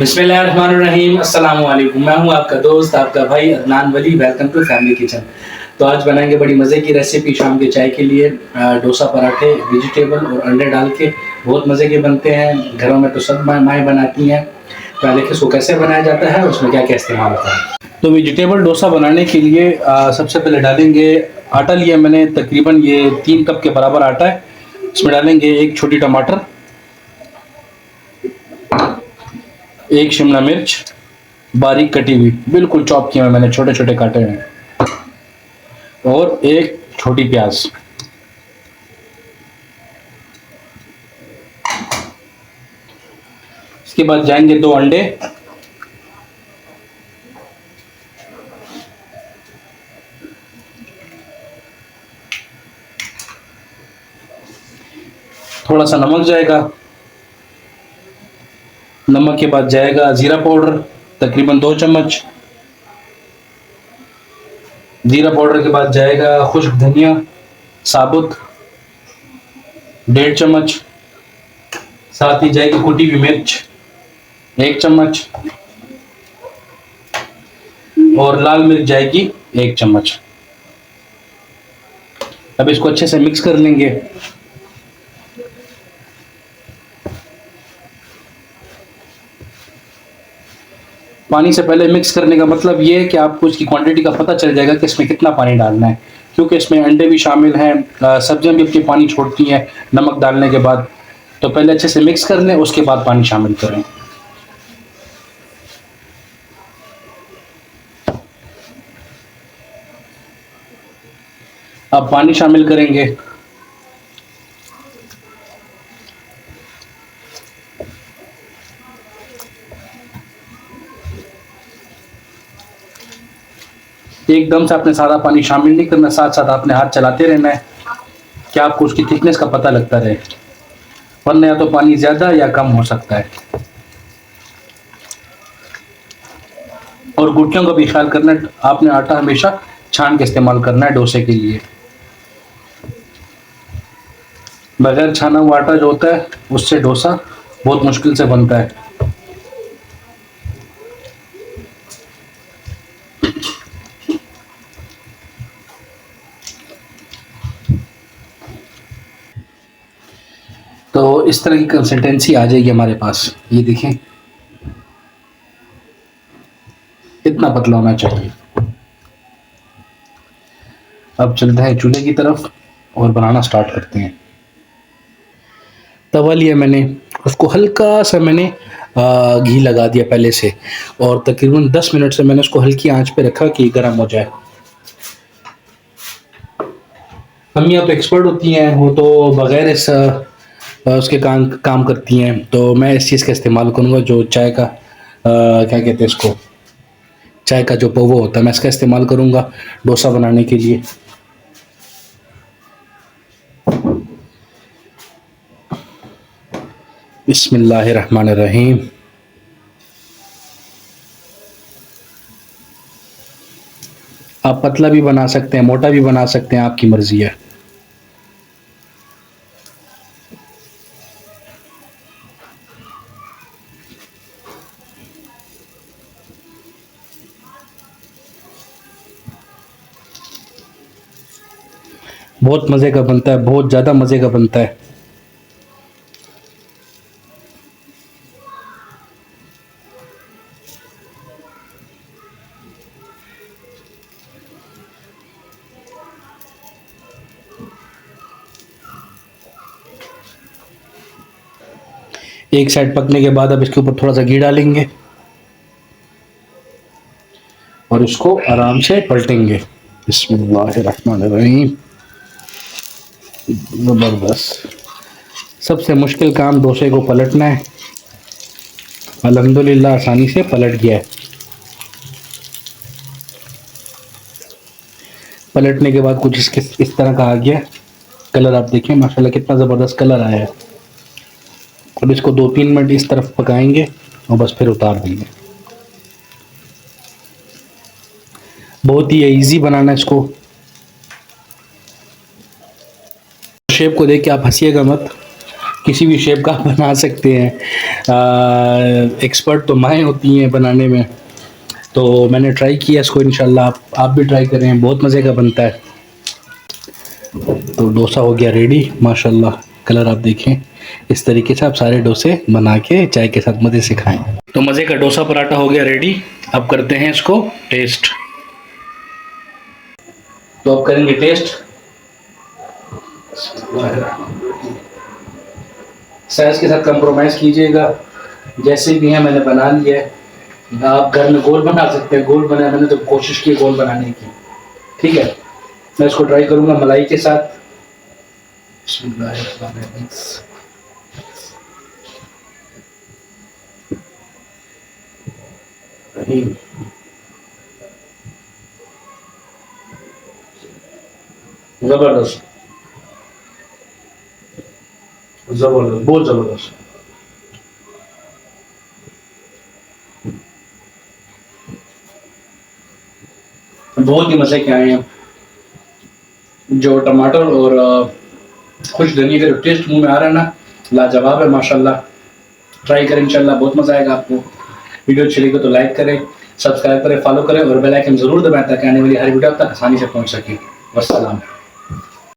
बिस्मिल्लाहिर्रहमानिर्रहीम। अस्सलाम वालेकुम। मैं हूं आपका दोस्त, आपका भाई Adnan Wali. Welcome to family kitchen. तो आज बनाएंगे बड़ी मज़े की रेसिपी शाम के चाय के लिए। डोसा पराठे वेजिटेबल और अंडे डाल के बहुत मज़े के बनते हैं। घरों में तो सब माएँ बनाती हैं। पहले देखिए इसको कैसे बनाया जाता है, उसमें क्या क्या इस्तेमाल होता है। तो वेजिटेबल डोसा बनाने के लिए सबसे पहले डालेंगे आटा। लिया मैंने तकरीबन ये 3 कप के बराबर आटा है। इसमें डालेंगे एक छोटी टमाटर, एक शिमला मिर्च बारीक कटी हुई, बिल्कुल चॉप किया मैंने, छोटे छोटे काटे हैं, और एक छोटी प्याज। इसके बाद जाएंगे 2 अंडे, थोड़ा सा नमक जाएगा। नमक के बाद जाएगा जीरा पाउडर तकरीबन 2 चम्मच। जीरा पाउडर के बाद जाएगा खुश्क धनिया साबुत 1.5 चम्मच। साथ ही जाएगी कुटी हुई मिर्च 1 चम्मच, और लाल मिर्च जाएगी 1 चम्मच। अब इसको अच्छे से मिक्स कर लेंगे। पानी से पहले मिक्स करने का मतलब ये है कि आपको इसकी क्वांटिटी का पता चल जाएगा कि इसमें कितना पानी डालना है, क्योंकि इसमें अंडे भी शामिल हैं, सब्जियां भी अपनी पानी छोड़ती हैं नमक डालने के बाद। तो पहले अच्छे से मिक्स कर लें, उसके बाद पानी शामिल करें। अब पानी शामिल करेंगे। एकदम से आपने सारा पानी शामिल नहीं करना, साथ साथ आपने हाथ चलाते रहना है कि आपको उसकी थिकनेस का पता लगता रहे, वरना या तो पानी ज्यादा या कम हो सकता है। और गुठलियों का भी ख्याल करना है, आपने आटा हमेशा छान के इस्तेमाल करना है डोसे के लिए। बगैर छाना हुआ आटा जो होता है उससे डोसा बहुत मुश्किल से बनता है। तो इस तरह की कंसिस्टेंसी आ जाएगी हमारे पास। ये देखें, इतना पतला होना चाहिए। अब चलते हैं चूल्हे की तरफ और बनाना स्टार्ट करते हैं। तवा लिया मैंने, उसको हल्का सा मैंने घी लगा दिया पहले से, और तकरीबन 10 मिनट से मैंने उसको हल्की आंच पे रखा कि गर्म हो जाए। अम्मियाँ तो एक्सपर्ट होती हैं, वो तो बगैर इस उसके काम करती हैं। तो मैं इस चीज़ का इस्तेमाल करूँगा, जो चाय का क्या कहते हैं इसको, चाय का जो पौवा होता है, मैं इसका इस्तेमाल करूँगा डोसा बनाने के लिए। बिस्मिल्लाहिर्रहमानिर्रहीम। आप पतला भी बना सकते हैं, मोटा भी बना सकते हैं, आपकी मर्जी है। बहुत मज़े का बनता है, बहुत ज़्यादा मज़े का बनता है। एक साइड पकने के बाद अब इसके ऊपर थोड़ा सा घी डालेंगे और इसको आराम से पलटेंगे। बिस्मिल्लाहिर्रहमानिर्रहीम। ज़बरदस्त। सबसे मुश्किल काम डोसे को पलटना है। अल्हम्दुलिल्लाह आसानी से पलट गया है। पलटने के बाद कुछ इस तरह का आ गया कलर। आप देखिए माशाल्लाह कितना ज़बरदस्त कलर आया है। अब इसको 2-3 मिनट इस तरफ पकाएंगे और बस फिर उतार देंगे। बहुत ही इजी बनाना है इसको। शेप को देख के आप हंसिएगा मत, किसी भी शेप का आप बना सकते हैं। एक्सपर्ट तो माएँ होती हैं बनाने में। तो मैंने ट्राई किया इसको, इंशाल्लाह आप भी ट्राई करें, बहुत मज़े का बनता है। तो डोसा हो गया रेडी माशाल्लाह, कलर आप देखें। इस तरीके से आप सारे डोसे बना के चाय के साथ मज़े से खाएं। तो मज़े का डोसा पराठा हो गया रेडी। अब करते हैं इसको टेस्ट। तो अब करेंगे टेस्ट। साइज के साथ कंप्रोमाइज़ कीजिएगा, जैसे भी है मैंने बना लिया है। आप घर में गोल बना सकते हैं, गोल बना, मैंने तो कोशिश की गोल बनाने की। ठीक है, मैं इसको ट्राई करूंगा मलाई के साथ। जबरदस्त, जबरदस्त, बहुत जबरदस्त। बहुत ही मजे के आए हैं। जो टमाटर और खुश धनिया का जो टेस्ट मुंह में आ रहा है ना, लाजवाब है माशाल्लाह। ट्राई करें इंशाल्लाह, बहुत मजा आएगा आपको। वीडियो अच्छी लगी तो लाइक करें, सब्सक्राइब करें, फॉलो करें और बेल आइकन जरूर दबाएं ताकि आने वाली हर वीडियो तक आसानी से पहुंच सके। वस्सलाम।